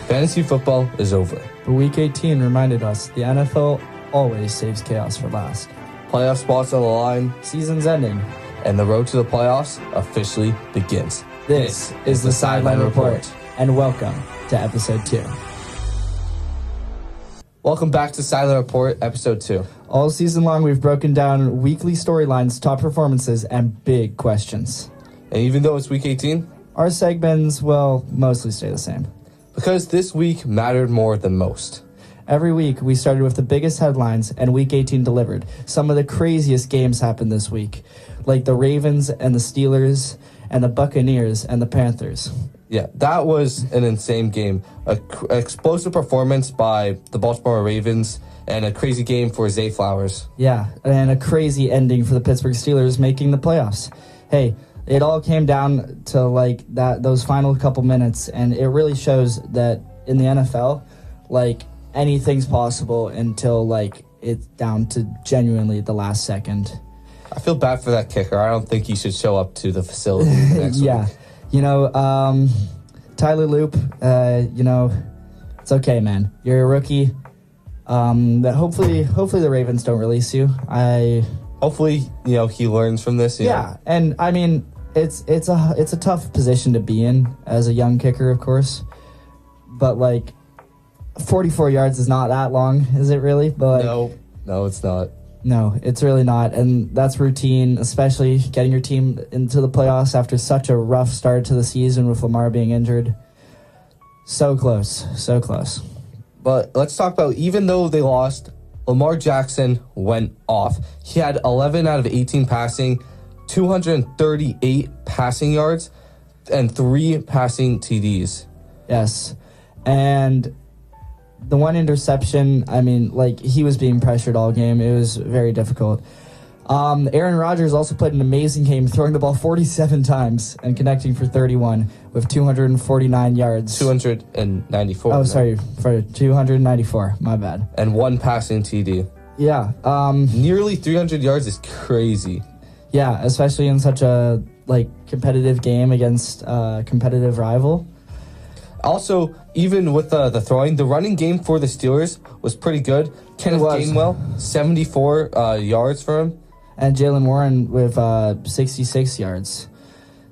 Fantasy football is over. But Week 18 reminded us the NFL always saves chaos for last. Playoff spots on the line, Season's ending, and the road to the playoffs officially begins. This is the Sideline Report, and welcome to Episode 2. Welcome back to Sideline Report, Episode 2. All season long, we've broken down weekly storylines, top performances, and big questions. And even though it's Week 18, our segments will mostly stay the same. Because this week mattered more than most. Every week, we started with the biggest headlines, and Week 18 delivered. Some of the craziest games happened this week, like the Ravens and the Steelers, and the Buccaneers and the Panthers. Yeah, that was an insane game. An explosive performance by the Baltimore Ravens, and a crazy game for Zay Flowers. Yeah, and a crazy ending for the Pittsburgh Steelers making the playoffs. Hey, it all came down to those final couple minutes, and it really shows that in the NFL, anything's possible until it's down to genuinely the last second. I feel bad for that kicker. I don't think he should show up to the facility next yeah. week. Tyler Loop, it's okay, man. You're a rookie. Hopefully the Ravens don't release you. Hopefully, he learns from this. Yeah, and I mean, it's a tough position to be in as a young kicker, of course. But 44 yards is not that long, is it really? But no, it's not. No, it's really not, and that's routine, especially getting your team into the playoffs after such a rough start to the season with Lamar being injured. So close. But let's talk about, even though they lost, Lamar Jackson went off. He had 11 out of 18 passing, 238 passing yards, and 3 passing TDs. Yes, and the one interception, he was being pressured all game. It was very difficult. Aaron Rodgers also played an amazing game, throwing the ball 47 times and connecting for 31 with 249 yards. 294. Oh, sorry, for 294. My bad. And 1 passing TD. Yeah. Nearly 300 yards is crazy. Yeah, especially in such a competitive game against a competitive rival. Also, even with the throwing, the running game for the Steelers was pretty good. Kenneth Gainwell, 74 yards for him. And Jalen Warren with 66 yards.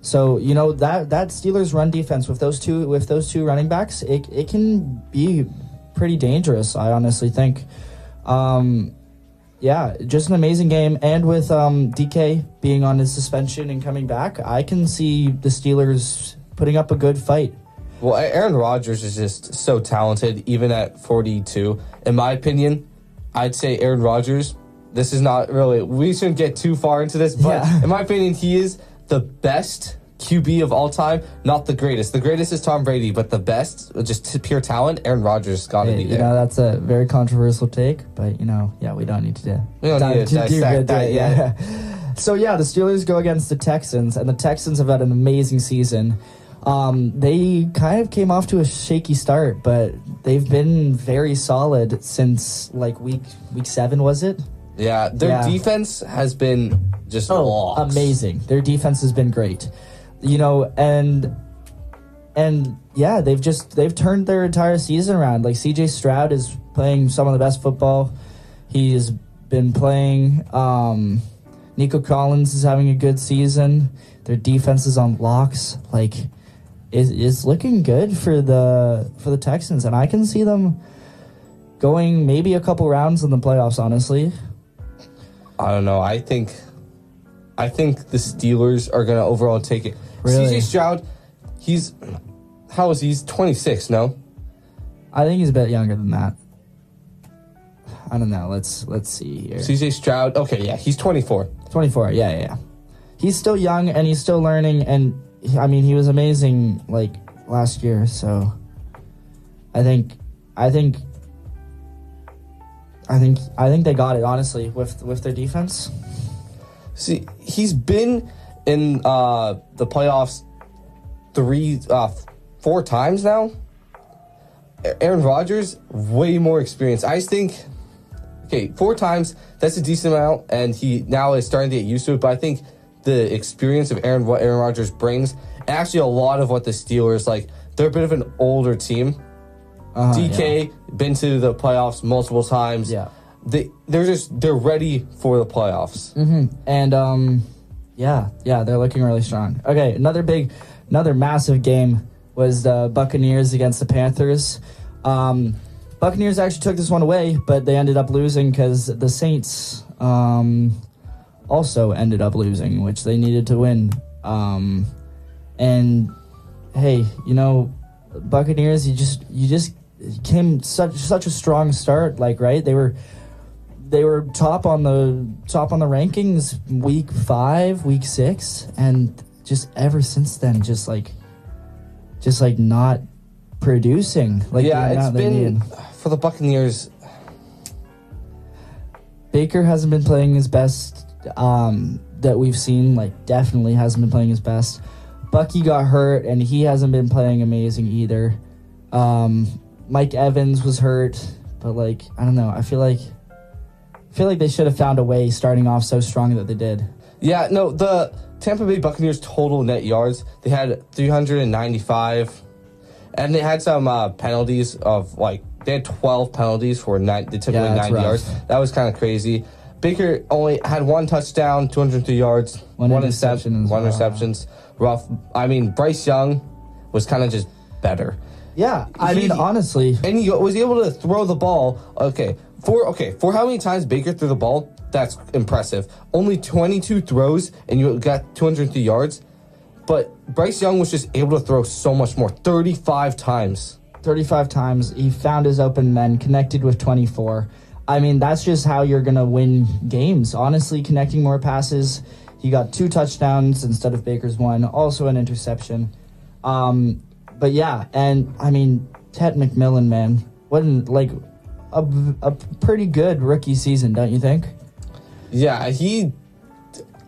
So, that Steelers run defense with those two running backs, it can be pretty dangerous, I honestly think. Yeah, just an amazing game. And with DK being on his suspension and coming back, I can see the Steelers putting up a good fight. Well, Aaron Rodgers is just so talented, even at 42. In my opinion, I'd say Aaron Rodgers, this is not really, we shouldn't get too far into this, but in my opinion, he is the best QB of all time, not the greatest. The greatest is Tom Brady, but the best, just pure talent, Aaron Rodgers got to be there. That's a very controversial take, but, we don't need to dissect that yet. So, the Steelers go against the Texans, and the Texans have had an amazing season. They kind of came off to a shaky start, but they've been very solid since week 7, was it? Yeah, their defense has been just lost. Amazing. Their defense has been great. And they've turned their entire season around. CJ Stroud is playing some of the best football he's been playing. Nico Collins is having a good season. Their defense is on locks. Is looking good for the Texans, and I can see them going maybe a couple rounds in the playoffs, honestly. I don't know. I think the Steelers are going to overall take it. Really? CJ Stroud, how is he? He's 26, no? I think he's a bit younger than that. I don't know. Let's see here. CJ Stroud, okay, yeah, he's 24. 24, yeah. He's still young, and he's still learning, and he was amazing last year, so I think they got it, honestly, with their defense. See, he's been in the playoffs 4 times now. Aaron Rodgers, way more experience. I just think, 4 times, that's a decent amount, and he now is starting to get used to it, but I think the experience of what Aaron Rodgers brings, and actually a lot of what the Steelers, they're a bit of an older team, DK been to the playoffs multiple times. Yeah. They're ready for the playoffs. And they're looking really strong. Okay, another massive game was the Buccaneers against the Panthers. Buccaneers actually took this one away, but they ended up losing because the Saints also ended up losing, which they needed to win. And hey, Buccaneers, you just came such a strong start. Like, right, they were top on the rankings week 5, week 6, and just ever since then, just not producing. Like, it's been for the Buccaneers. Baker hasn't been playing his best that we've seen. Like, definitely hasn't been playing his best. Bucky got hurt, and he hasn't been playing amazing either. Mike Evans was hurt, but like, I don't know. I feel like they should have found a way starting off so strong that they did. Yeah, no, the Tampa Bay Buccaneers total net yards, they had 395, and they had some penalties of they had 12 penalties for typically 9 yards. That was kind of crazy. Baker only had 1 touchdown, 203 yards, one interception, receptions. Rough. I mean, Bryce Young was kind of just better. Yeah, I mean, honestly. And he was able to throw the ball. For how many times Baker threw the ball, that's impressive. Only 22 throws, and you got 203 yards. But Bryce Young was just able to throw so much more, 35 times. 35 times. He found his open men, connected with 24. I mean, that's just how you're going to win games. Honestly, connecting more passes. He got 2 touchdowns instead of Baker's 1. Also an interception. But yeah, and I mean, Ted McMillan, man. A pretty good rookie season, don't you think? Yeah, he...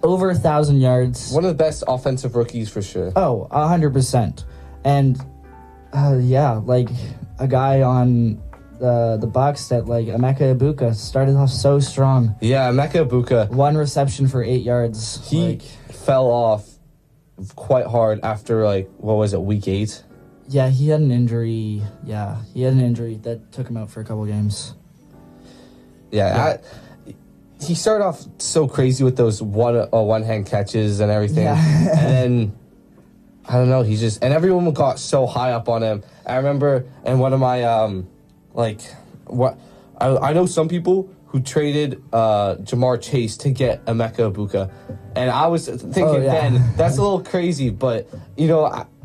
Over 1,000 yards. One of the best offensive rookies for sure. Oh, 100%. And, a guy on the Bucs that, Emeka Egbuka started off so strong. Yeah, Emeka Egbuka. 1 reception for 8 yards. He fell off quite hard after, week 8? Yeah, he had an injury. Yeah, he had an injury that took him out for a couple games. Yeah. He started off so crazy with those one-hand catches and everything. Yeah. And then, I don't know, and everyone got so high up on him. I remember in one of my, I know some people who traded Jamar Chase to get Emeka Egbuka. And I was thinking, man, that's a little crazy, but,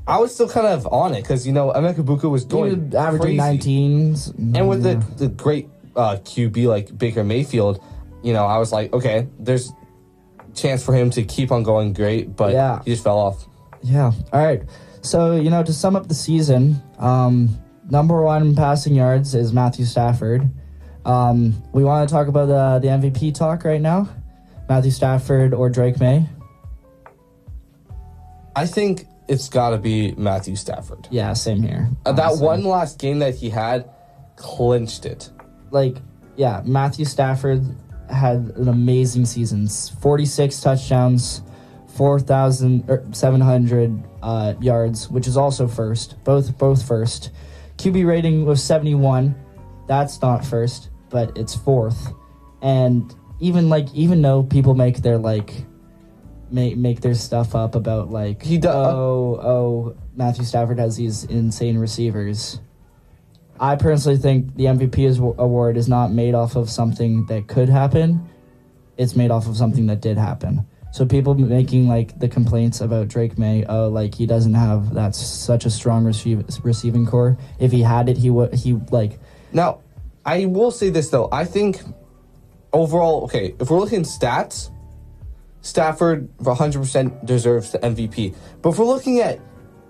I was still kind of on it because, Emeka Egbuka was going averaging 19s. And with the great QB like Baker Mayfield, I was like, okay, there's a chance for him to keep on going great, but he just fell off. Yeah. All right. So, to sum up the season, number 1 passing yards is Matthew Stafford. We want to talk about the MVP talk right now. Matthew Stafford or Drake May? I think it's got to be Matthew Stafford. Yeah, same here. That one last game that he had clinched it. Matthew Stafford had an amazing season. 46 touchdowns, 4,700 yards, which is also first. Both first. QB rating was 71. That's not first, but it's 4th. And even though people make their make their stuff up about Matthew Stafford has these insane receivers. I personally think the MVP award is not made off of something that could happen. It's made off of something that did happen. So people making the complaints about Drake May, he doesn't have such a strong receiving core. If he had it, he would. Now, I will say this though. I think overall, if we're looking at stats, Stafford 100% deserves the MVP. But if we're looking at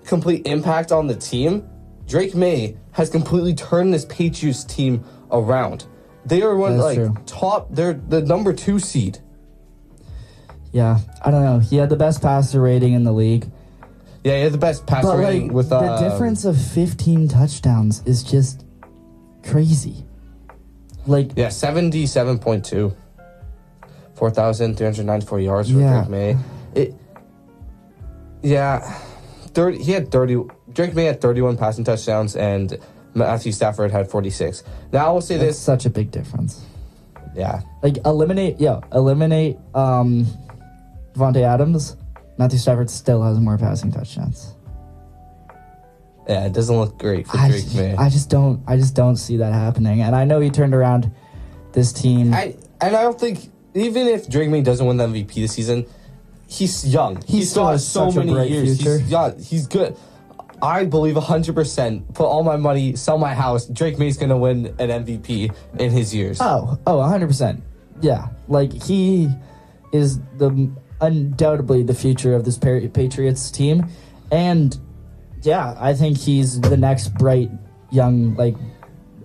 complete impact on the team, Drake May has completely turned this Patriots team around. They are top. They're the number 2 seed. Yeah, I don't know. He had the best passer rating in the league. Yeah, he had the best passer rating with the difference of 15 touchdowns is just crazy. 77.2. 4,394 yards for Drake May. Drake May had 31 passing touchdowns, and Matthew Stafford had 46. Now I will say That's this. such a big difference. Yeah. Like, eliminate Devontae Adams. Matthew Stafford still has more passing touchdowns. Yeah, it doesn't look great for Drake May. I just don't see that happening. And I know he turned around this team. I don't think, even if Drake May doesn't win the MVP this season, he's young. He still has so many years. Future. He's young. He's good. I believe 100%, put all my money, sell my house, Drake May's going to win an MVP in his years. 100%. Yeah. Like, he is undoubtedly the future of this Patriots team. And, yeah, I think he's the next bright, young, like,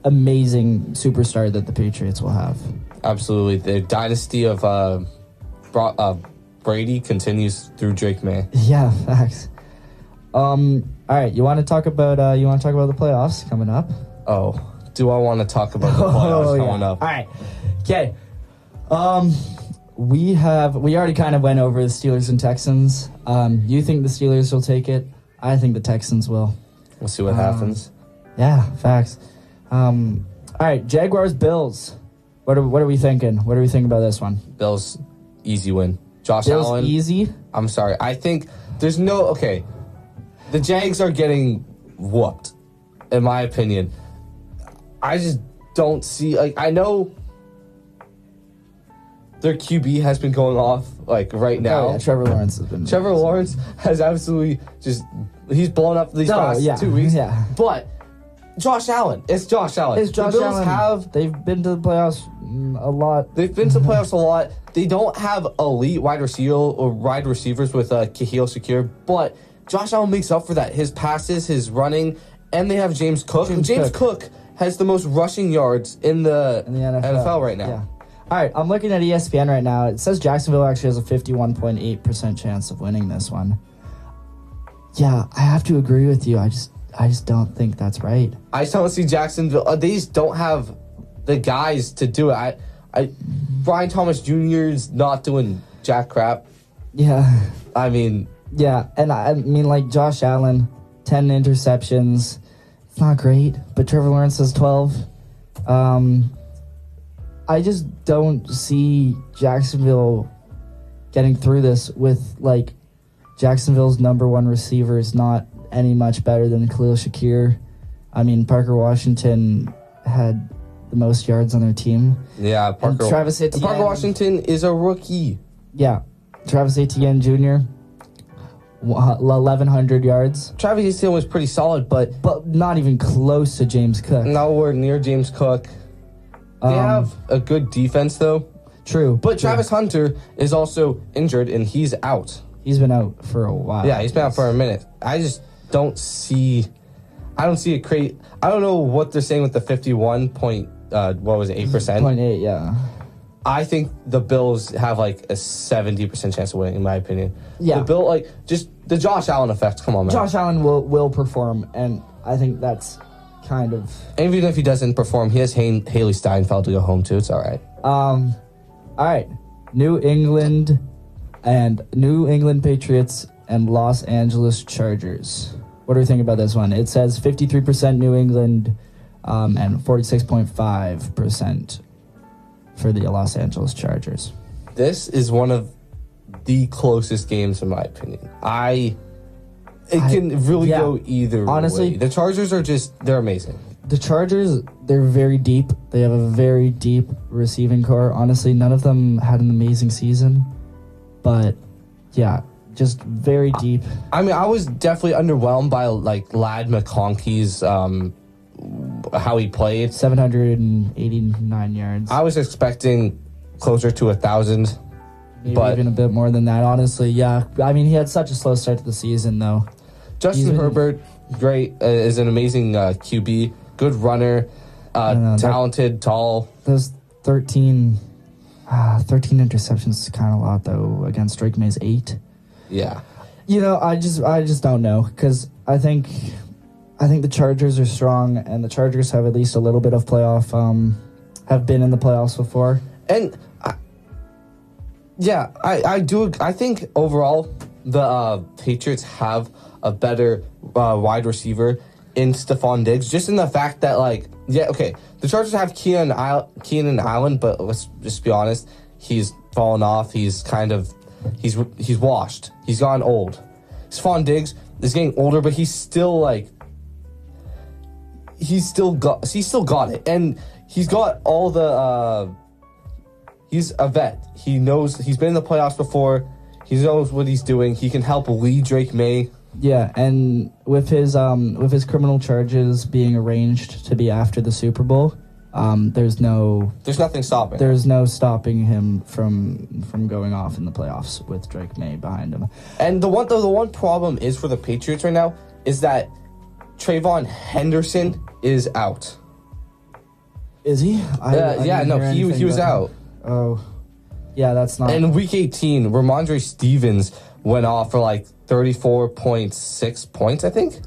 amazing superstar that the Patriots will have. Absolutely. The dynasty of Brady continues through Drake May. Yeah, facts. All right, you want to talk about the playoffs coming up? Oh, do I want to talk about the playoffs coming up? All right, okay. We already kind of went over the Steelers and Texans. You think the Steelers will take it? I think the Texans will. We'll see what happens. Yeah, facts. All right, Jaguars Bills. What are we thinking? What do we think about this one? Bills, easy win. Josh Bills Allen. Easy. I'm sorry. I think there's no okay. The Jags are getting whooped, in my opinion. I just don't see, like, I know their QB has been going off, like, right now. Oh, yeah, Trevor Lawrence has been. Trevor Lawrence has absolutely he's blown up these last 2 weeks. Yeah. But Josh Allen, it's Josh Allen. It's Josh Allen. They've been to the playoffs a lot. They've been to the playoffs a lot. They don't have elite wide receivers with Kahil Shakir, but Josh Allen makes up for that. His passes, his running, and they have James Cook. James Cook has the most rushing yards in the NFL right now. Yeah. All right, I'm looking at ESPN right now. It says Jacksonville actually has a 51.8% chance of winning this one. Yeah, I have to agree with you. I just don't think that's right. I just don't see Jacksonville. They just don't have the guys to do it. Brian Thomas Jr. is not doing jack crap. Yeah. I mean... Yeah, and I mean, like, Josh Allen, 10 interceptions. It's not great, but Trevor Lawrence has 12. I just don't see Jacksonville getting through this with, like, Jacksonville's number one receiver is not any much better than Khalil Shakir. I mean, Parker Washington had the most yards on their team. Yeah, Travis Etienne. Parker Washington is a rookie. Yeah, Travis Etienne Jr., 1,100 yards. Travis Etienne was pretty solid, but not even close to James Cook. Nowhere near James Cook. They have a good defense, though. True. But Travis Hunter is also injured, and he's out. He's been out for a while. Yeah, he's been out for a minute. I just don't see... I don't see a crate... I don't know what they're saying with the 51 point... what was it, 8%? 0.8, yeah. I think the Bills have, like, a 70% chance of winning, in my opinion. Yeah. Just the Josh Allen effect. Come on, man. Josh Allen will perform, and I think that's kind of... Even if he doesn't perform, he has Haley Steinfeld to go home to. It's all right. All right. New England Patriots and Los Angeles Chargers. What do we think about this one? It says 53% New England and 46.5% for the Los Angeles Chargers. This is one of the closest games, in my opinion. It can really go either honestly, way. The Chargers they're amazing. The Chargers, they're very deep. They have a very deep receiving core. Honestly, none of them had an amazing season. But, yeah, just very deep. I mean, I was definitely underwhelmed by, like, Ladd McConkey's how he played. 789 yards. I was expecting closer to 1,000. Maybe even a bit more than that, honestly. Yeah, I mean, he had such a slow start to the season, though. Justin Herbert, great, is an amazing QB, good runner, talented, tall. Those 13 interceptions is kind of a lot, though, against Drake May's 8. Yeah. You know, I just don't know, because I think the Chargers are strong, and the Chargers have at least a little bit of playoff, have been in the playoffs before. And I do. I think overall the Patriots have a better wide receiver in Stephon Diggs, just in the fact that, the Chargers have Keenan Allen, but let's just be honest, he's fallen off. He's kind of, he's washed. He's gone old. Stephon Diggs is getting older, but he's still, he's still got it. And he's got all the, he's a vet. He knows, he's been in the playoffs before. He knows what he's doing. He can help lead Drake May. Yeah, and with his criminal charges being arranged to be after the Super Bowl, there's nothing stopping. There's no stopping him from going off in the playoffs with Drake May behind him. And the one problem is for the Patriots right now is that Trayvon Henderson is out. Is he? He was out. Oh, yeah, that's not. And in Week 18, Ramondre Stevens went off for 34.6 points, I think.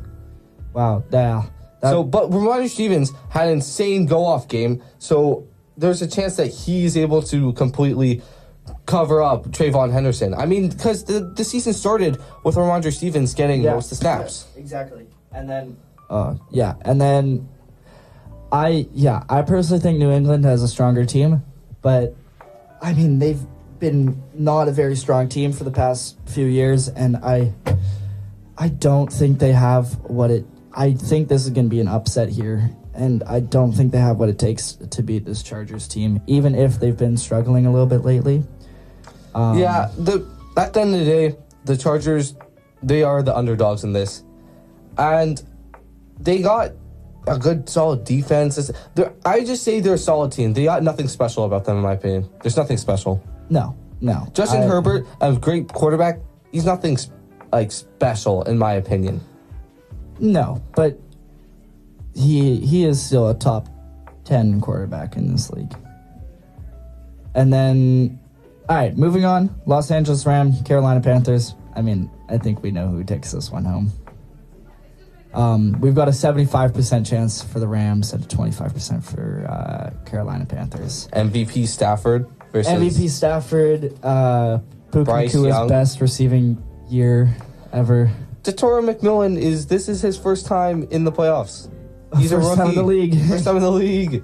Wow, yeah. But Ramondre Stevens had an insane go-off game, so there's a chance that he's able to completely cover up Trayvon Henderson. I mean, because the season started with Ramondre Stevens getting most of the snaps. Yeah, exactly. And then, I personally think New England has a stronger team, but, I mean, they've been not a very strong team for the past few years, and I don't think they have I think this is going to be an upset here, and I don't think they have what it takes to beat this Chargers team, even if they've been struggling a little bit lately. At the end of the day, the Chargers, they are the underdogs in this, and they got a good, solid defense. I just say they're a solid team. They got nothing special about them, in my opinion. There's nothing special. No. Justin Herbert, a great quarterback, he's nothing special, in my opinion. No, but he is still a top 10 quarterback in this league. And then, all right, moving on. Los Angeles Rams, Carolina Panthers. I mean, I think we know who takes this one home. We've got a 75% chance for the Rams and a 25% for Carolina Panthers. MVP Stafford versus... MVP Stafford, Puka Nacua's best receiving year ever. Tatoro McMillan this is his first time in the playoffs. He's first a rookie. Time in the league. First time in the league.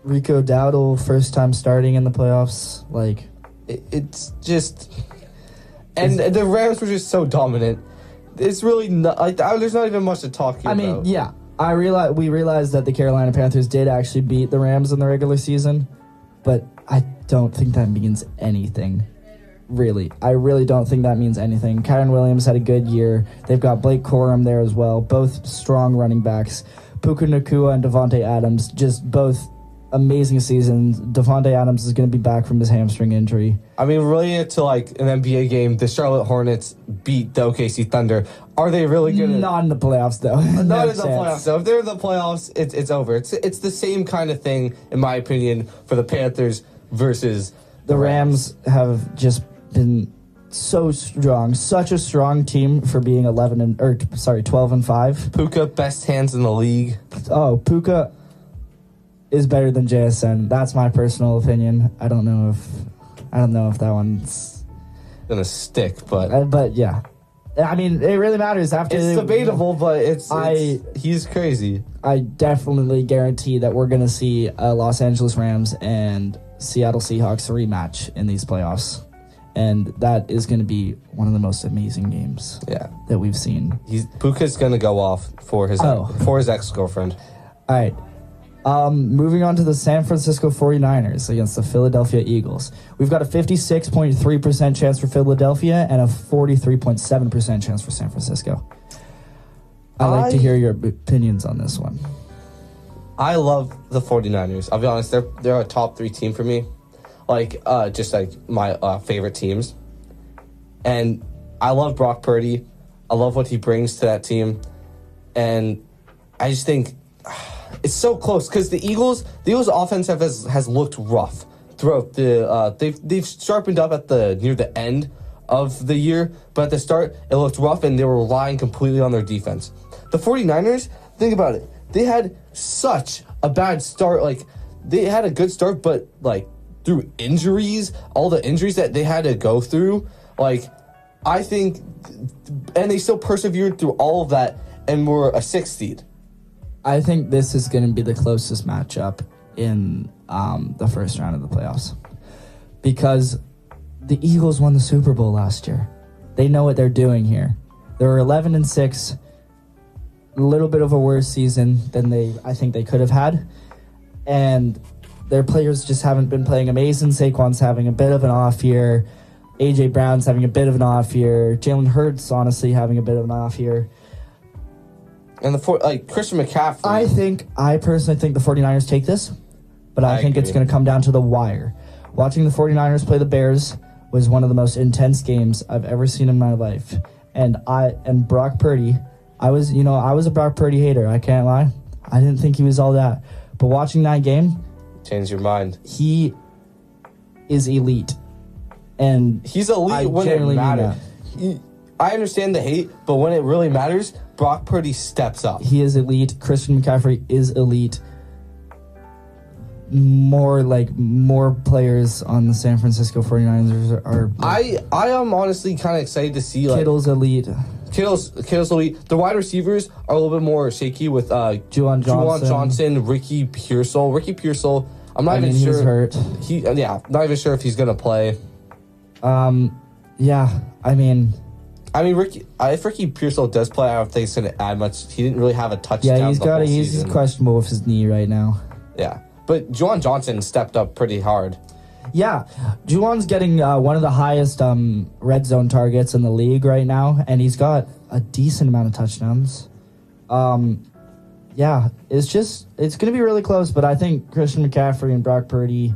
Rico Dowdle, first time starting in the playoffs. It's just... And the Rams were just so dominant. It's really not... there's not even much to talk about. I mean, yeah. We realized that the Carolina Panthers did actually beat the Rams in the regular season, but I don't think that means anything. Really. I really don't think that means anything. Kyron Williams had a good year. They've got Blake Corum there as well. Both strong running backs. Puka Nacua and Devontae Adams, just both amazing seasons. Devontae Adams is going to be back from his hamstring injury. I mean, related to an NBA game, the Charlotte Hornets beat the OKC Thunder. Are they really going to... Not in the playoffs, though. Not in the playoffs, though. If they're in the playoffs, it's over. It's the same kind of thing, in my opinion, for the Panthers versus the Rams have just been so strong, such a strong team for being 12-5. Puka, best hands in the league. Oh, Puka is better than JSN. That's my personal opinion. I don't know if that one's gonna stick, but yeah. I mean, it really matters after. It's debatable, but he's crazy. I definitely guarantee that we're gonna see a Los Angeles Rams and Seattle Seahawks rematch in these playoffs. And that is going to be one of the most amazing games that we've seen. Puka's going to go off for his ex-girlfriend. All right. Moving on to the San Francisco 49ers against the Philadelphia Eagles. We've got a 56.3% chance for Philadelphia and a 43.7% chance for San Francisco. I'd like to hear your opinions on this one. I love the 49ers. I'll be honest, they're a top 3 team for me. Just my favorite teams. And I love Brock Purdy. I love what he brings to that team. And I just think it's so close because the Eagles offense has looked rough throughout they've sharpened up near the end of the year, but at the start it looked rough and they were relying completely on their defense. The 49ers, think about it. They had such a bad start. They had a good start, but through injuries, all the injuries that they had to go through, I think, and they still persevered through all of that, and we're a 6th seed. I think this is going to be the closest matchup in the first round of the playoffs. Because the Eagles won the Super Bowl last year. They know what they're doing here. They were 11-6, a little bit of a worse season than I think they could have had. And their players just haven't been playing amazing. Saquon's having a bit of an off year. A.J. Brown's having a bit of an off year. Jalen Hurts, honestly, having a bit of an off year. And Christian McCaffrey. I personally think the 49ers take this, but I think it's going to come down to the wire. Watching the 49ers play the Bears was one of the most intense games I've ever seen in my life. And Brock Purdy, I was a Brock Purdy hater, I can't lie. I didn't think he was all that. But watching that game, change your mind. He is elite. And he's elite when it matters. I understand the hate, but when it really matters, Brock Purdy steps up. He is elite. Christian McCaffrey is elite. More players on the San Francisco 49ers are I am honestly kind of excited to see Kittle's elite. Kittle's elite. The wide receivers are a little bit more shaky with Juwan Johnson, Ricky Pearsall. I'm not even sure. He's hurt. Not even sure if he's gonna play. If Ricky Pearsall does play, I don't think it's gonna add much. He didn't really have a touchdown. Yeah, he's questionable with his knee right now. Yeah, but Juwan Johnson stepped up pretty hard. Yeah, Juwan's getting one of the highest red zone targets in the league right now, and he's got a decent amount of touchdowns. It's going to be really close, but I think Christian McCaffrey and Brock Purdy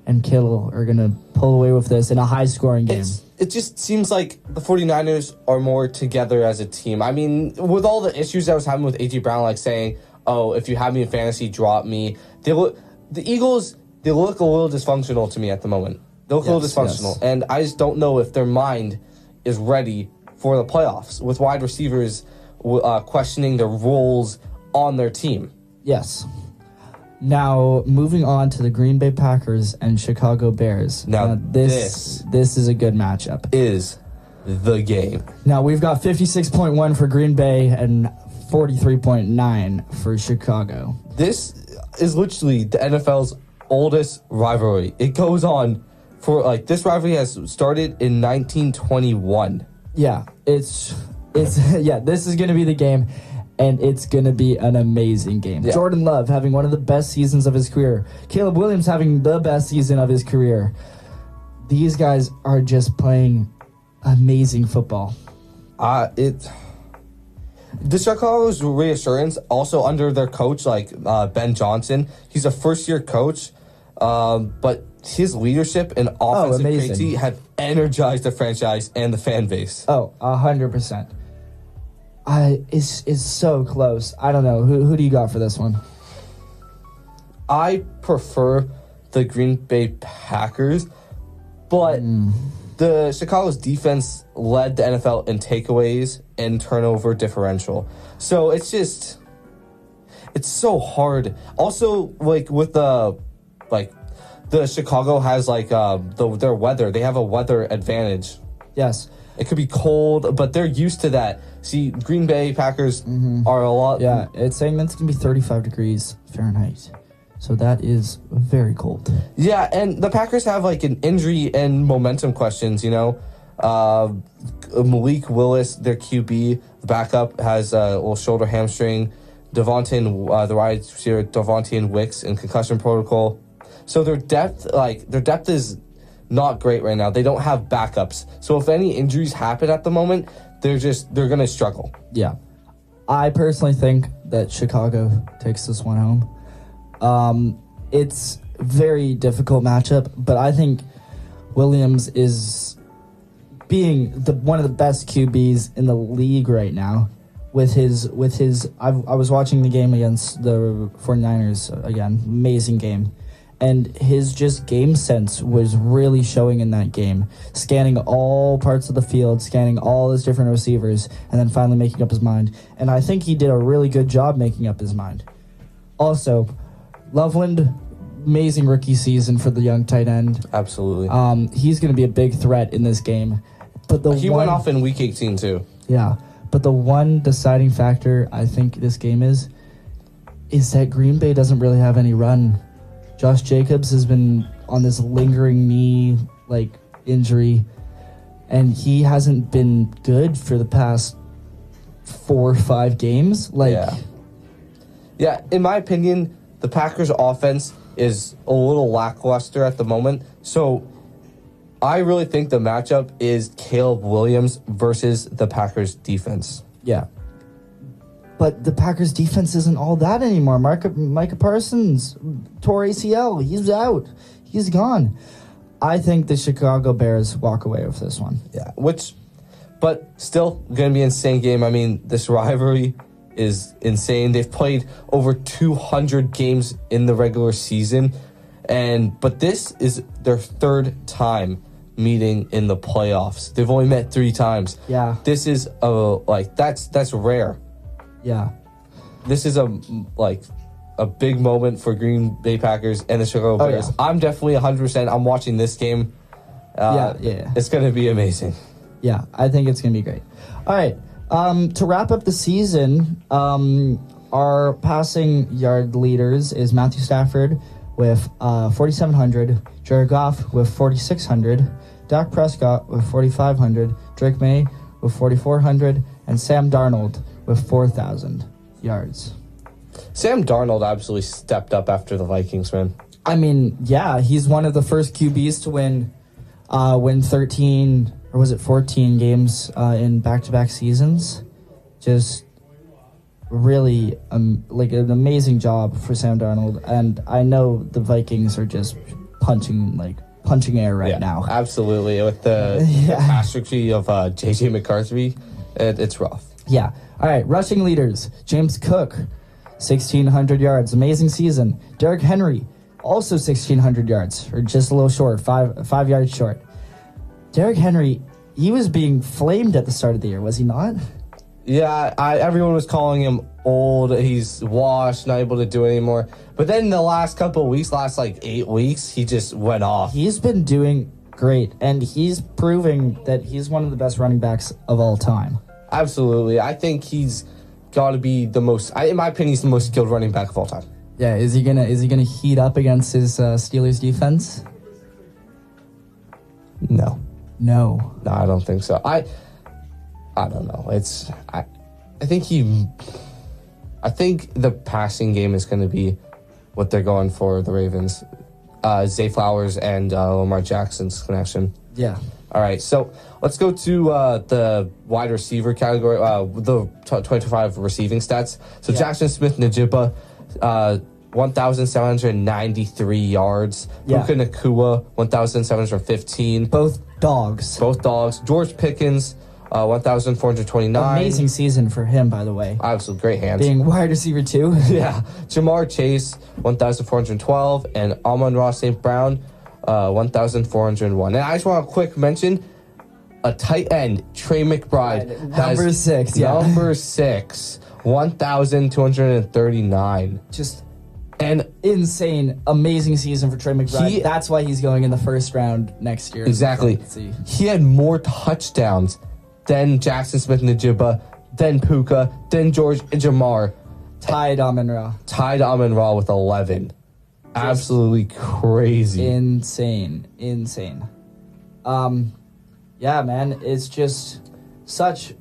and Kittle are going to pull away with this in a high-scoring game. It just seems like the 49ers are more together as a team. I mean, with all the issues I was having with A.J. Brown, saying, oh, if you have me in fantasy, drop me. The Eagles... They look a little dysfunctional to me at the moment. They look a little dysfunctional. Yes. And I just don't know if their mind is ready for the playoffs with wide receivers questioning their roles on their team. Yes. Now, moving on to the Green Bay Packers and Chicago Bears. Now this is a good matchup. Is the game. Now, we've got 56.1 for Green Bay and 43.9 for Chicago. This is literally the NFL's oldest rivalry. It goes on for this rivalry has started in 1921. Yeah, this is going to be the game, and it's going to be an amazing game. Yeah. Jordan Love having one of the best seasons of his career. Caleb Williams having the best season of his career. These guys are just playing amazing football. The Chicago's reassurance also under their coach Ben Johnson. He's a first-year coach. But his leadership and offensive creativity have energized the franchise and the fan base. 100%. It's so close. I don't know. Who do you got for this one? I prefer the Green Bay Packers, but the Chicago's defense led the NFL in takeaways and turnover differential. So it's so hard. Also, with the Chicago has their weather. They have a weather advantage. Yes. It could be cold, but they're used to that. See, Green Bay Packers are a lot... Yeah, it's saying that's going to be 35 degrees Fahrenheit. So that is very cold. Yeah, and the Packers have an injury and momentum questions, Malik Willis, their QB, the backup, has a little shoulder hamstring. the wide receiver Devontae Wicks in concussion protocol. So their depth is not great right now. They don't have backups. So if any injuries happen at the moment, they're going to struggle. Yeah. I personally think that Chicago takes this one home. It's a very difficult matchup, but I think Williams is being one of the best QBs in the league right now. I was watching the game against the 49ers again, amazing game. And his just game sense was really showing in that game, scanning all parts of the field, scanning all his different receivers, and then finally making up his mind. And I think he did a really good job making up his mind. Also, Loveland, amazing rookie season for the young tight end. Absolutely. He's going to be a big threat in this game. But he went off in week 18 too. Yeah. But the one deciding factor I think this game is that Green Bay doesn't really have any run. Josh Jacobs has been on this lingering knee injury, and he hasn't been good for the past 4 or 5 games. Yeah, in my opinion, the Packers' offense is a little lackluster at the moment. So I really think the matchup is Caleb Williams versus the Packers' defense. Yeah. But the Packers' defense isn't all that anymore. Micah Parsons tore ACL. He's out. He's gone. I think the Chicago Bears walk away with this one. Yeah, but still going to be an insane game. I mean, this rivalry is insane. They've played over 200 games in the regular season, but this is their 3rd time meeting in the playoffs. They've only met 3 times. Yeah. This is that's rare. Yeah. This is a big moment for Green Bay Packers and the Chicago Bears. Yeah. I'm definitely 100%. I'm watching this game. Yeah. It's going to be amazing. Yeah, I think it's going to be great. All right. To wrap up the season, our passing yard leaders is Matthew Stafford with 4,700, Jared Goff with 4,600, Dak Prescott with 4,500, Drake May with 4,400, and Sam Darnold with 4,000 yards. Sam Darnold absolutely stepped up after the Vikings, man. I mean, yeah, he's one of the first QBs to win 13, or was it 14 games in back-to-back seasons. Just really an amazing job for Sam Darnold. And I know the Vikings are just punching air right now. Absolutely. With the catastrophe of J.J. McCarthy, it's rough. Yeah. All right, rushing leaders. James Cook, 1,600 yards. Amazing season. Derrick Henry, also 1,600 yards, or just a little short, 5 yards short. Derrick Henry, he was being flamed at the start of the year, was he not? Yeah, everyone was calling him old. He's washed, not able to do it anymore. But then the last couple of weeks, last 8 weeks, he just went off. He's been doing great, and he's proving that he's one of the best running backs of all time. Absolutely. I think he's got to be the most, in my opinion, he's the most skilled running back of all time. Yeah, is he gonna heat up against his Steelers defense? No, I don't think so. I don't know. I think the passing game is going to be what they're going for, the Ravens. Zay Flowers and Lamar Jackson's connection. Yeah. All right, so let's go to the wide receiver category, the 25 receiving stats. So Jackson Smith-Njigba, 1,793 yards. Puka Nacua, 1,715. Both dogs. George Pickens, 1,429. Amazing season for him, by the way. Absolutely great hands. Being wide receiver too. Yeah. Jamar Chase, 1,412. And Amon-Ra St. Brown, 1,401. And I just want a quick mention, a tight end, Trey McBride. Number 6, Number 6, 1,239. Just an insane, amazing season for Trey McBride. That's why he's going in the first round next year. Exactly. He had more touchdowns than Jackson Smith-Njigba, then Puka, then George and Jamar. Tied Amon-Ra with 11. Absolutely crazy. Insane. Yeah, man, it's just such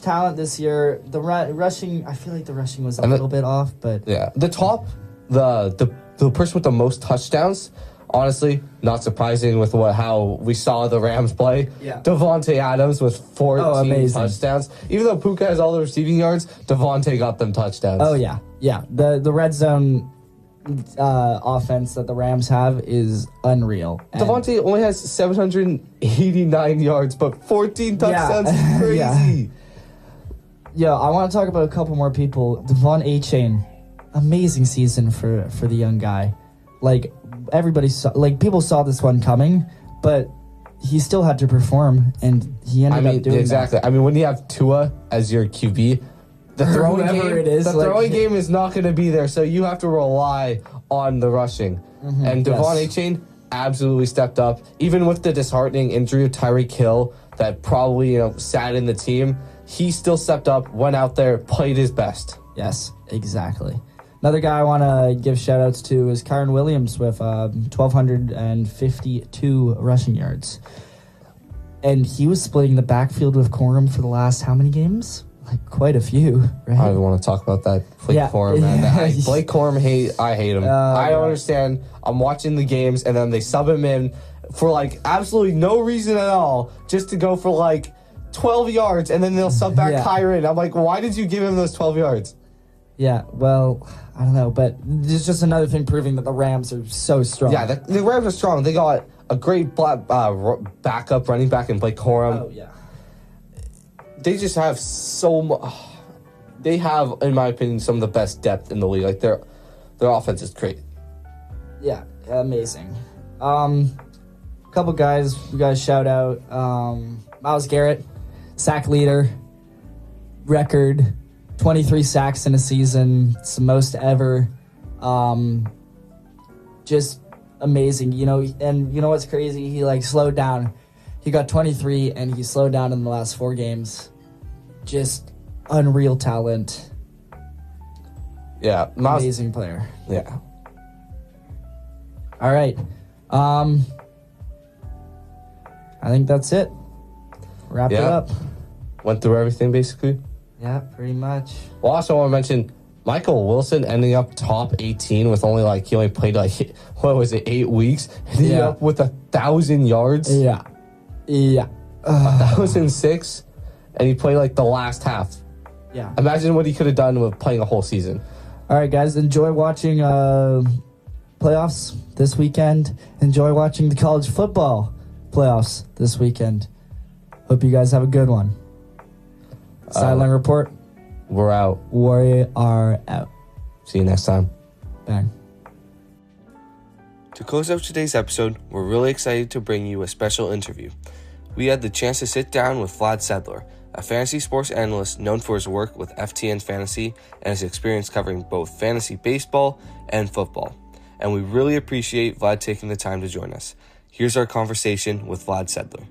talent this year. The rushing, I feel like the rushing was a little bit off, but yeah, the person with the most touchdowns, honestly, not surprising with how we saw the Rams play. Yeah. Devontae Adams with 14 touchdowns. Even though Puka has all the receiving yards, Devontae got them touchdowns. Oh yeah. The red zone offense that the Rams have is unreal. Devontae only has 789 yards, but 14 touchdowns is crazy. Yeah, I want to talk about a couple more people. Devon A-Chain, amazing season for the young guy. Everybody saw, people saw this one coming, but he still had to perform, and he ended up doing exactly. that. I mean, when you have Tua as your QB, the throwing game is not going to be there, so you have to rely on the rushing. Mm-hmm, and Devon A-Chain absolutely stepped up, even with the disheartening injury of Tyreek Hill that probably sat in the team. he still stepped up, went out there, played his best. Yes, exactly. Another guy I want to give shout-outs to is Kyron Williams with 1,252 rushing yards. And he was splitting the backfield with Corum for the last how many games? Like, quite a few, right? I don't want to talk about that. Blake Corum, man. Blake Corum, I hate him. I don't understand. I'm watching the games, and then they sub him in for, like, absolutely no reason at all, just to go for, like, 12 yards, and then they'll sub back Kyron. I'm like, why did you give him those 12 yards? Yeah, well, I don't know, but it's just another thing proving that the Rams are so strong. Yeah, the Rams are strong. They got a great backup running back in Blake Corum. Oh, yeah. They just have so much. They have, in my opinion, some of the best depth in the league. Like, their offense is great. Yeah, amazing. Couple guys we got to shout out. Myles Garrett, sack leader, record 23 sacks in a season. It's the most ever. Just amazing, and you know what's crazy? He slowed down. He got 23 and he slowed down in the last 4 games. Just unreal talent. Yeah, amazing player. Yeah. All right. I think that's it. Wrap it up. Went through everything basically. Yeah, pretty much. Well, I also want to mention Michael Wilson ending up top 18 with he only played 8 weeks. Ended up with 1,000 yards. Yeah. 1,006, and he played the last half. Yeah. Imagine what he could have done with playing a whole season. All right, guys, enjoy watching playoffs this weekend. Enjoy watching the college football playoffs this weekend. Hope you guys have a good one. Sideline report. We're out. We are out. See you next time. Bang. To close out today's episode, we're really excited to bring you a special interview. We had the chance to sit down with Vlad Sedler, a fantasy sports analyst known for his work with FTN Fantasy and his experience covering both fantasy baseball and football. And we really appreciate Vlad taking the time to join us. Here's our conversation with Vlad Sedler.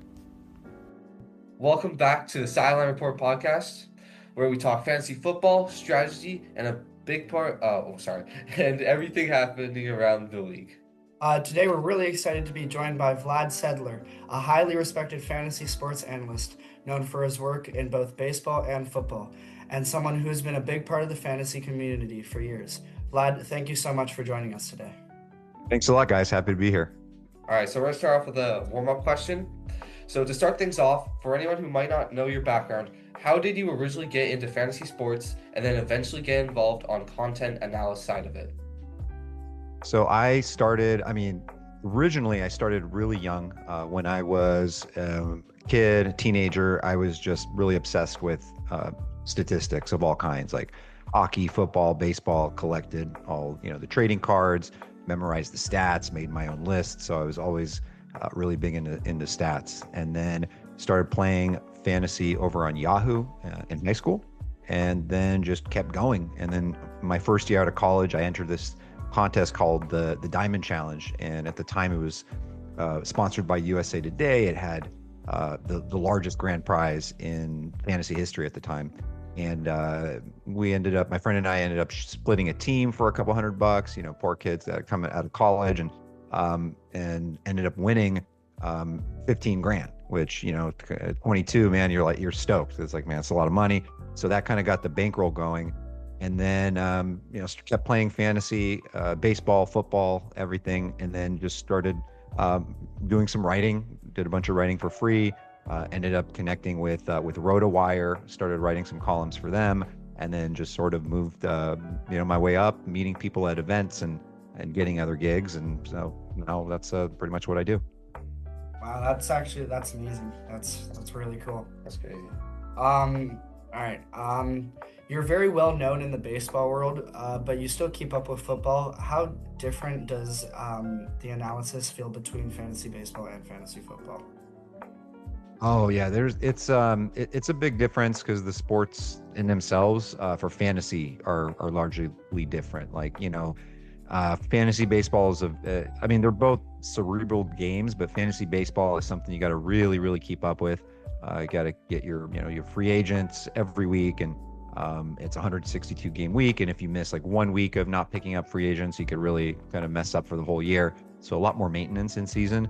Welcome back to the Sideline Report podcast, where we talk fantasy football, strategy, and a big part, and everything happening around the league. Today we're really excited to be joined by Vlad Sedler, a highly respected fantasy sports analyst known for his work in both baseball and football, and someone who has been a big part of the fantasy community for years. Vlad, thank you so much for joining us today. Thanks a lot, guys. Happy to be here. All right, so we're going to start off with a warm-up question. So to start things off, for anyone who might not know your background, how did you originally get into fantasy sports and then eventually get involved on content analysis side of it? So originally I started really young. When I was a kid, teenager, I was just really obsessed with statistics of all kinds, like hockey, football, baseball, collected all, the trading cards, memorized the stats, made my own list. So I was always really big into stats, and then started playing fantasy over on Yahoo in high school, and then just kept going. And then my first year out of college, I entered this contest called the Diamond Challenge, and at the time it was sponsored by USA Today. It had the largest grand prize in fantasy history at the time, and my friend and I ended up splitting a team for a couple $100. Poor kids that come out of college, and ended up winning 15 grand, which, at 22, man, you're stoked. It's like, man, it's a lot of money. So that kind of got the bankroll going. And then, kept playing fantasy, baseball, football, everything. And then just started doing some writing, did a bunch of writing for free, ended up connecting with RotoWire, started writing some columns for them, and then just sort of moved, my way up, meeting people at events and getting other gigs. And so now that's pretty much what I do. Wow, that's amazing. That's really cool. That's crazy. All right. You're very well known in the baseball world, but you still keep up with football. How different does the analysis feel between fantasy baseball and fantasy football? Oh yeah, it's a big difference because the sports in themselves for fantasy are largely different. Like, fantasy baseball is they're both cerebral games, but fantasy baseball is something you got to really, really keep up with. You got to get your free agents every week, and it's a 162 game week. And if you miss like 1 week of not picking up free agents, you could really kind of mess up for the whole year. So a lot more maintenance in season.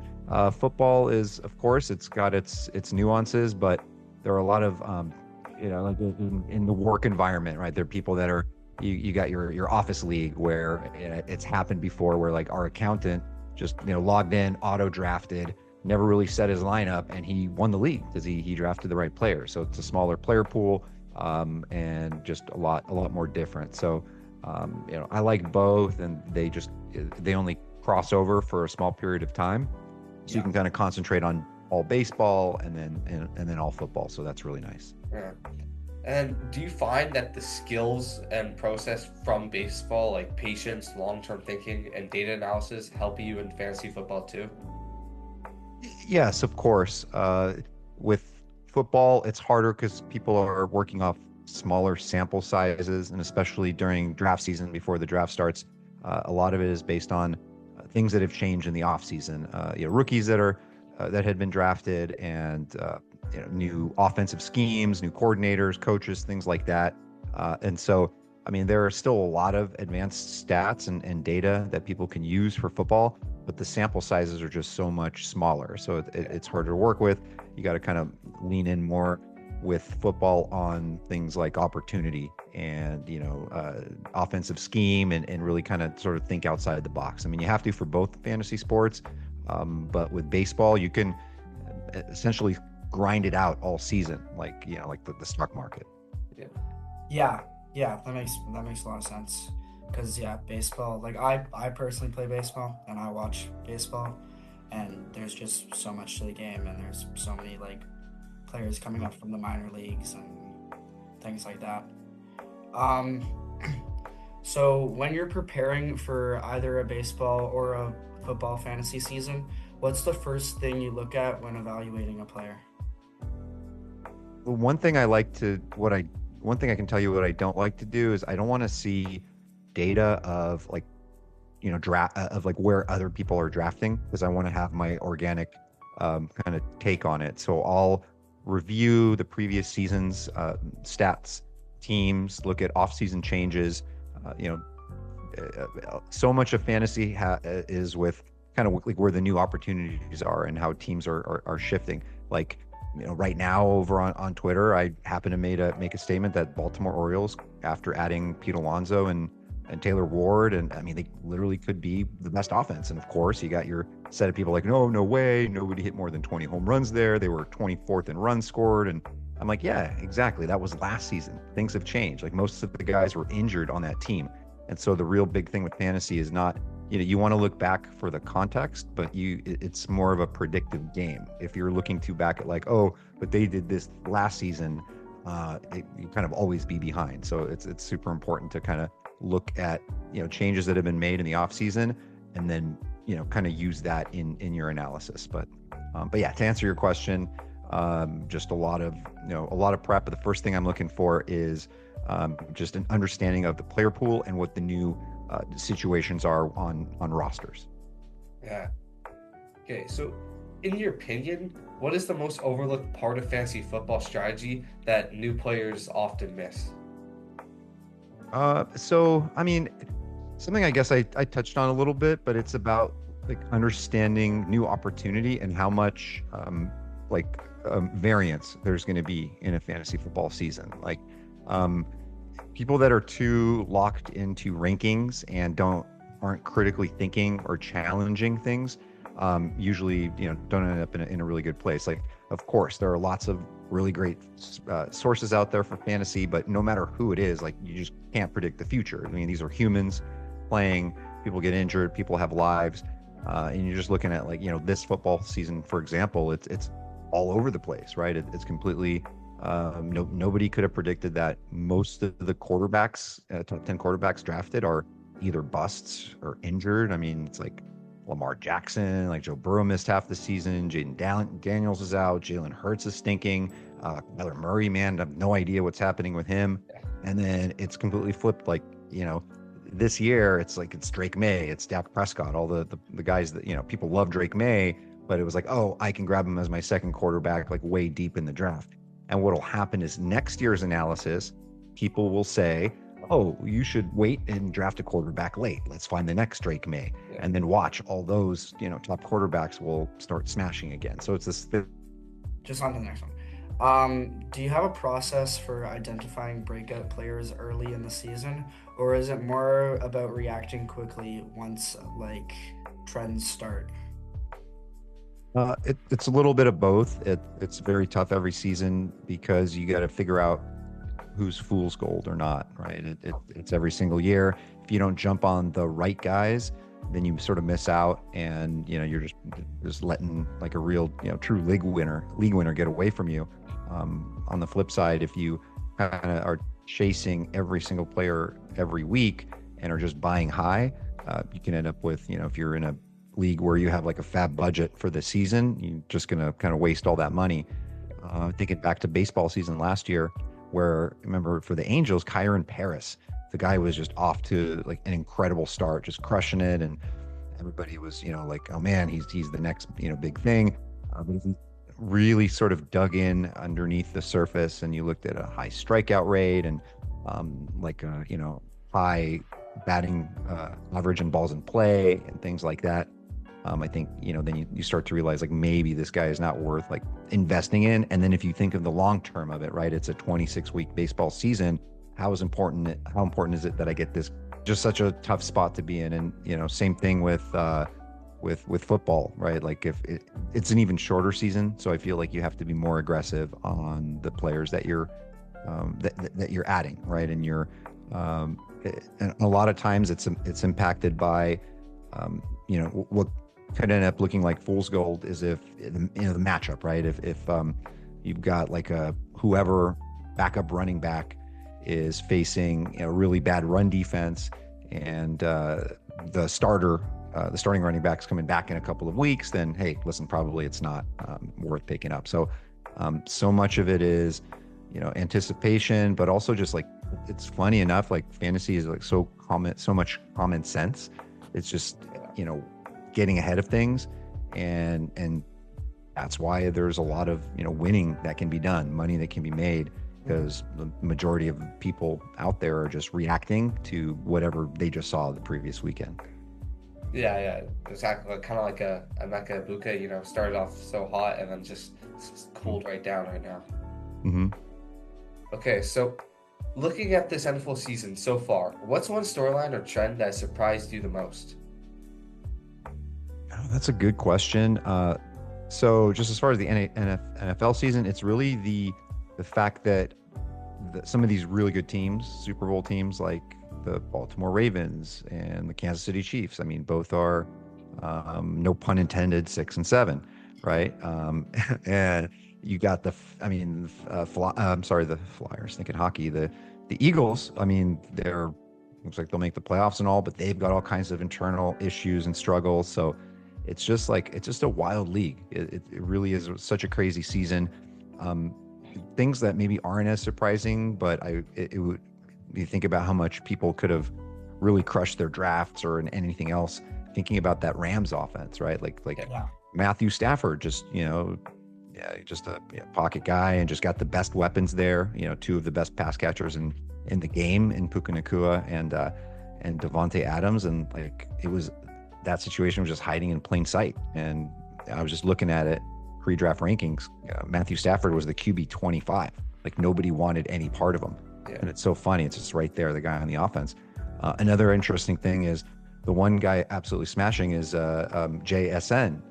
Football is, of course, it's got its nuances, but there are a lot of like in the work environment, right? There are people that are you got your office league where it's happened before, where like our accountant just logged in, auto drafted, never really set his lineup, and he won the league because he drafted the right player. So it's a smaller player pool, and just a lot more different. So I like both, and they only cross over for a small period of time, so you can kind of concentrate on all baseball and then all football. So that's really nice. Yeah. And do you find that the skills and process from baseball, like patience, long-term thinking, and data analysis, help you in fantasy football too? Yes, of course. With football, it's harder because people are working off smaller sample sizes, and especially during draft season before the draft starts, a lot of it is based on things that have changed in the off season. Rookies that had been drafted, and new offensive schemes, new coordinators, coaches, things like that. And so, I mean, there are still a lot of advanced stats and data that people can use for football, but the sample sizes are just so much smaller. So it's harder to work with. You got to kind of lean in more with football on things like opportunity and, offensive scheme, and really kind of sort of think outside the box. I mean, you have to for both fantasy sports, but with baseball, you can essentially grind it out all season, like the stock market. Yeah, that makes a lot of sense. Because baseball, like I personally play baseball and I watch baseball, and there's just so much to the game, and there's so many like players coming up from the minor leagues and things like that. So when you're preparing for either a baseball or a football fantasy season, what's the first thing you look at when evaluating a player? Well, one thing I can tell you what I don't like to do is I don't want to see data of like draft of like where other people are drafting, because I want to have my organic kind of take on it. So I'll review the previous season's stats, teams, look at off-season changes. So much of fantasy is with kind of like where the new opportunities are and how teams are shifting. Like, right now over on Twitter, I happen to make a statement that Baltimore Orioles, after adding Pete Alonso and Taylor Ward, and I mean, they literally could be the best offense. And of course, you got your set of people like, no way, nobody hit more than 20 home runs there. They were 24th in runs scored. And I'm like, yeah, exactly. That was last season. Things have changed. Like, most of the guys were injured on that team. And so the real big thing with fantasy is not, you want to look back for the context, but it's more of a predictive game. If you're looking too back at like, oh, but they did this last season, you kind of always be behind. So it's super important to kind of look at changes that have been made in the off season, and then kind of use that in your analysis. But yeah, to answer your question, just a lot of prep. But the first thing I'm looking for is just an understanding of the player pool and what the new situations are on rosters. Yeah. Okay, so in your opinion, what is the most overlooked part of fantasy football strategy that new players often miss? So I mean, something I guess I touched on a little bit, but it's about like understanding new opportunity and how much variance there's going to be in a fantasy football season. Like, people that are too locked into rankings and aren't critically thinking or challenging things, usually don't end up in a really good place. Like, of course, there are lots of really great sources out there for fantasy, but no matter who it is, like, you just can't predict the future. I mean, these are humans playing. People get injured. People have lives, and you're just looking at like this football season, for example. It's all over the place, right? It's completely. Nobody could have predicted that most of the quarterbacks, top 10 quarterbacks drafted, are either busts or injured. I mean, it's like Lamar Jackson, like Joe Burrow missed half the season. Jaden Daniels is out. Jalen Hurts is stinking. Kyler Murray, man, I have no idea what's happening with him. And then it's completely flipped. Like, this year, it's like it's Drake May, it's Dak Prescott, all the guys that people love Drake May. but it was like, oh, I can grab him as my second quarterback, like way deep in the draft. And what'll happen is next year's analysis, people will say, oh, you should wait and draft a quarterback late. Let's find the next Drake May. Yeah. And then watch all those, top quarterbacks will start smashing again. So it's this. Just on to the next one. Do you have a process for identifying breakout players early in the season, or is it more about reacting quickly once like trends start? It's a little bit of both. It's very tough every season because you got to figure out who's fool's gold or not, right? It's every single year. If you don't jump on the right guys, then you sort of miss out, and you're just letting like a real true league winner get away from you. On the flip side, if you kind of are chasing every single player every week and are just buying high, you can end up with if you're in a league where you have like a fab budget for the season, you're just going to kind of waste all that money. Thinking back to baseball season last year, where remember for the Angels, Kyron Paris, the guy was just off to like an incredible start, just crushing it, and everybody was like, oh man, he's the next big thing. But if you really sort of dug in underneath the surface and you looked at a high strikeout rate and high batting average and balls in play and things like that, I think then you start to realize like maybe this guy is not worth like investing in. And then if you think of the long term of it, right, it's a 26-week baseball season. How important is it that I get this? Just such a tough spot to be in. And same thing with football, right? Like if it's an even shorter season, so I feel like you have to be more aggressive on the players that you're that you're adding, right? And you're and a lot of times it's impacted by what could end up looking like fool's gold is if the matchup, right? If you've got like whoever backup running back is facing a really bad run defense, and the starting running back's coming back in a couple of weeks, then hey, listen, probably it's not worth picking up. So so much of it is anticipation, but also just like, it's funny enough, like fantasy is like so much common sense. It's just getting ahead of things, and that's why there's a lot of winning that can be done, money that can be made, because the majority of people out there are just reacting to whatever they just saw the previous weekend. Yeah, exactly. Kind of like a Emeka Ibuka, started off so hot and then just cooled right down right now. Mm-hmm. Okay, so looking at this NFL season so far, what's one storyline or trend that surprised you the most? Oh, that's a good question. So just as far as the NFL season, it's really the fact that some of these really good teams, Super Bowl teams like the Baltimore Ravens and the Kansas City Chiefs, I mean, both are, no pun intended, 6-7, right? And you got the Flyers, thinking hockey, the Eagles, I mean, looks like they'll make the playoffs and all, but they've got all kinds of internal issues and struggles. So it's just a wild league. It really is such a crazy season. Things that maybe aren't as surprising, but you think about how much people could have really crushed their drafts or in anything else, thinking about that Rams offense, right? Like Yeah. Matthew Stafford, just just a pocket guy, and just got the best weapons there. Two of the best pass catchers in the game, in Puka Nacua and Devontae Adams, and like that situation was just hiding in plain sight. And I was just looking at it, pre-draft rankings. Matthew Stafford was the QB 25. Like nobody wanted any part of him. Yeah. And it's so funny. It's just right there, the guy on the offense. Another interesting thing is the one guy absolutely smashing is JSN,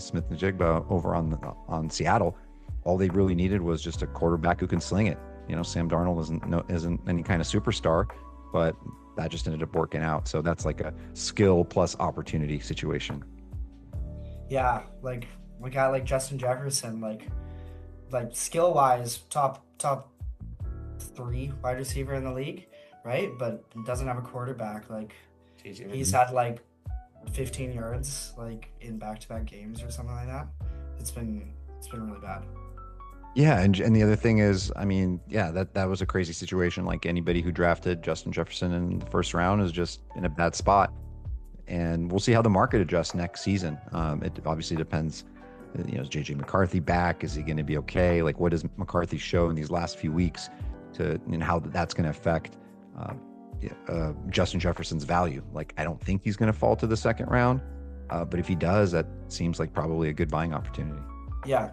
Smith Najigba over on Seattle. All they really needed was just a quarterback who can sling it. Sam Darnold isn't any kind of superstar, but that just ended up working out. So that's like a skill plus opportunity situation. Yeah, like a guy like Justin Jefferson, like skill wise, top 3 wide receiver in the league, right? But doesn't have a quarterback. Like he's had like 15 yards like in back-to-back games or something like that. It's been really bad. Yeah, and the other thing is, I mean, yeah, that was a crazy situation. Like anybody who drafted Justin Jefferson in the first round is just in a bad spot. and we'll see how the market adjusts next season. It obviously depends. Is JJ McCarthy back? Is he going to be okay? Like, what does McCarthy show in these last few weeks how that's going to affect Justin Jefferson's value? Like, I don't think he's going to fall to the second round, but if he does, that seems like probably a good buying opportunity. Yeah.